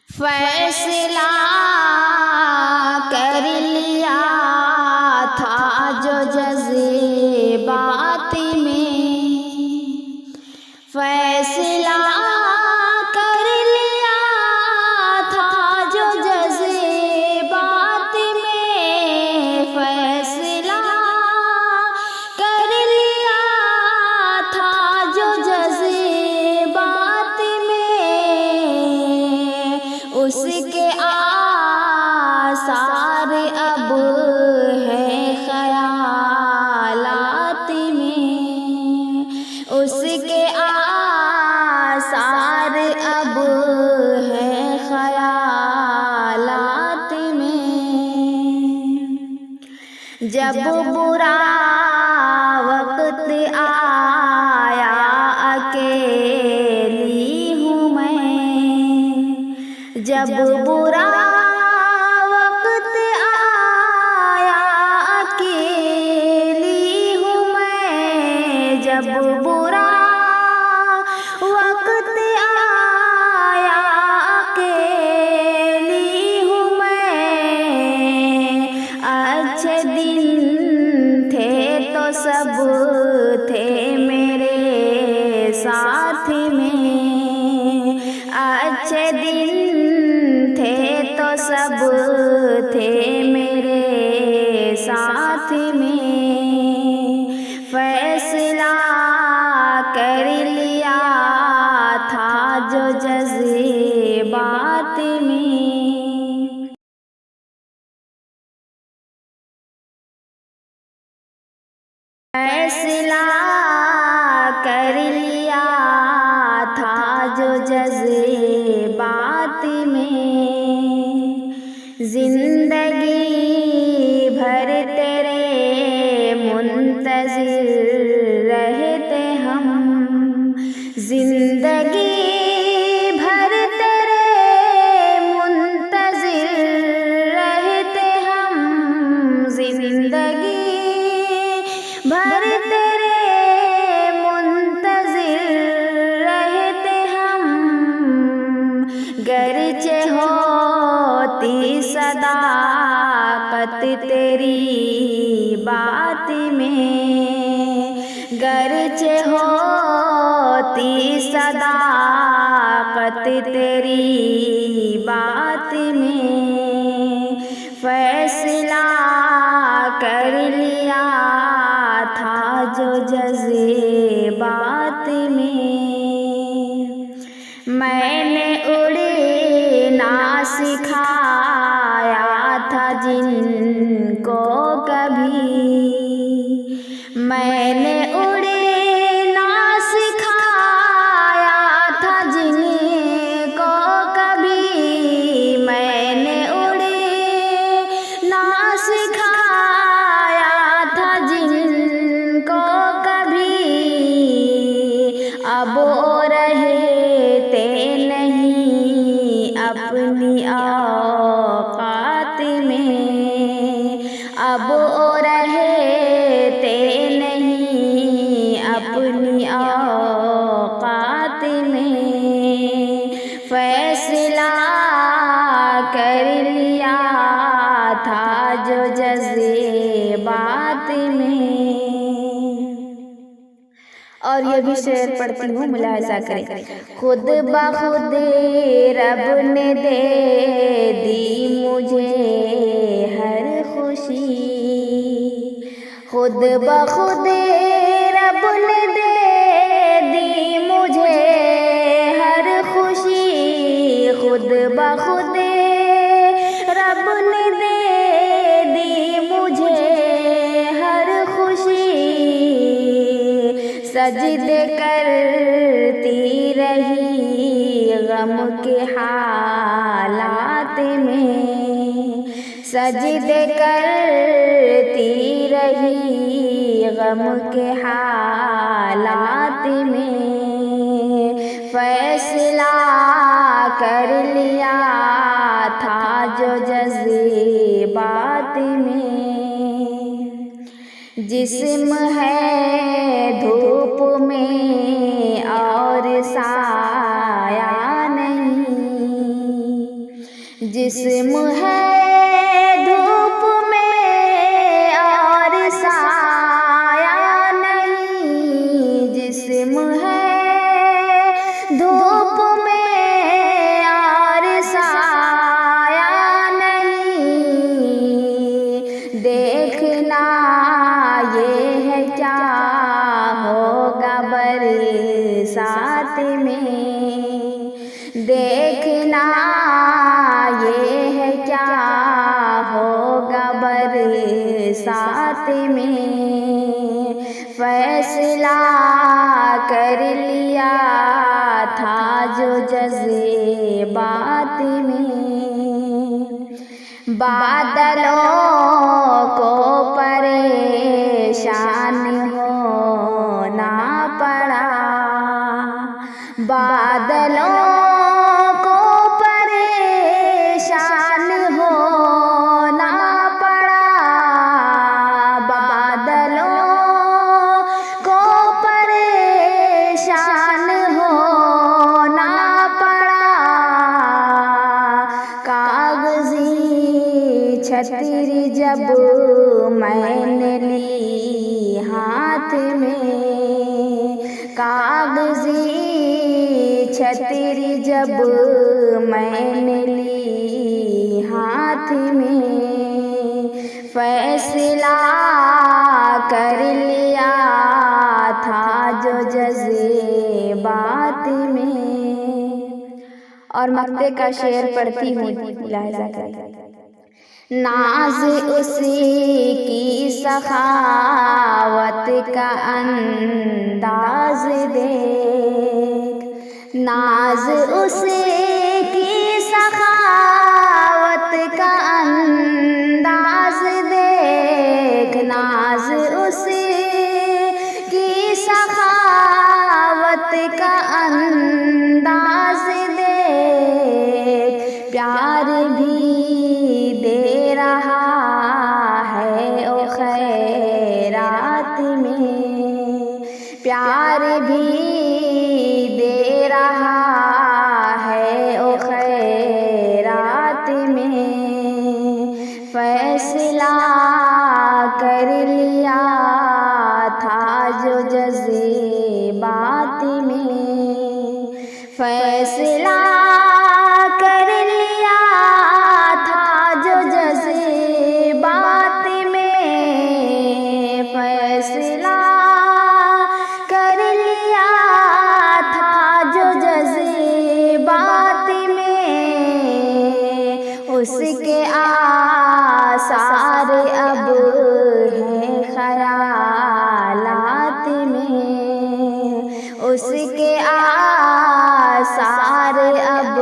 फैसला कर लिया था जो जज़्बात में, फैसला कर लिया था जो जज़्बात में, फैसला कर लिया था जो जज़्बात में, उसके आसार अब है ख़यालात में, उसके आसार अब है ख़यालात में। जब बुरा वक्त आया अकेली हूँ मैं, जब बुरा वक्त आया अकेली हूँ मैं, जब बुरा वक्त आया अकेली हूँ मैं, अच्छे दिन थे तो सब थे मेरे साथ में, अच्छे दिन थे तो सब थे मेरे साथ में, फैसला कर लिया था जो जज़्बात में। फैसला कर लिया था जो जज़्बात में, जिंदगी भर तेरे मुंतज़िर रहते हम, जिंदगी भर तेरे मुंतज़िर रहते हम, जिंदगी भर तेरे मुंतज़िर रहते हम, गरचे होती सदाकत तेरी बात में, गरचे होती सदाकत तेरी बात में, फैसला कर लिया था जो जज़्बात में। मैंने उड़ना सिखाया था जिनको कभी, मैंने उड़ना सिखाया था जिनको कभी, मैंने उड़ना सिखाया था जिनको कभी, अब वो रहते नहीं अपनी औकात में, अब वो रहते नहीं अपनी औकात में, फैसला कर लिया था जो जज़्बात में। और ये भी शेर पढ़ती हूँ, मुलाहिज़ा करें। खुद बखुद रब ने दे दी मुझे हर खुशी, खुद बखुद रब ने दे दी मुझे हर खुशी, खुद बखुद रब ने दे दी मुझे हर खुशी, सजदे करती रही गम के हालात में, सजदे करती रही गम के हालात में, फैसला कर लिया था जो जज़्बात में। जिस्म है धूप में और साया नहीं, जिस्म है धूप में और साया नहीं, जिस्म है धूप में और साया नहीं। देखना ये है क्या होगा बरसात में, देखना ये है क्या होगा बरसात में। फैसला कर लिया था जो जज़्बात में, बादलों को परेशान होना पड़ा, बादलों को परेशान होना पड़ा, बादलों को परेशान होना पड़ा। कागजी छतरी जब मैंने ली हाथ में, कागजी छतरी जब मैंने ली हाथ में, फैसला कर लिया था जो जज़्बात में। और मक्ते का शेर पढ़ती हूँ, लाहिज़ा कर। नाज उसकी सखावत का अंदाज देख, नाज उसकी सखावत का अंदाज देख, नाज उसकी सखावत का अंदाज देख। प्यार भी दे रहा है ओ खैरात में, प्यार भी दे रहा है ओ खैरात में। फैसला कर लिया था जो जज़्बात में, फैसला कर लिया था जो जज़्बात में, फैसला कर लिया था जो जज़्बात में। उसके आसार अब हैं ख़यालात में, उसके आसार अब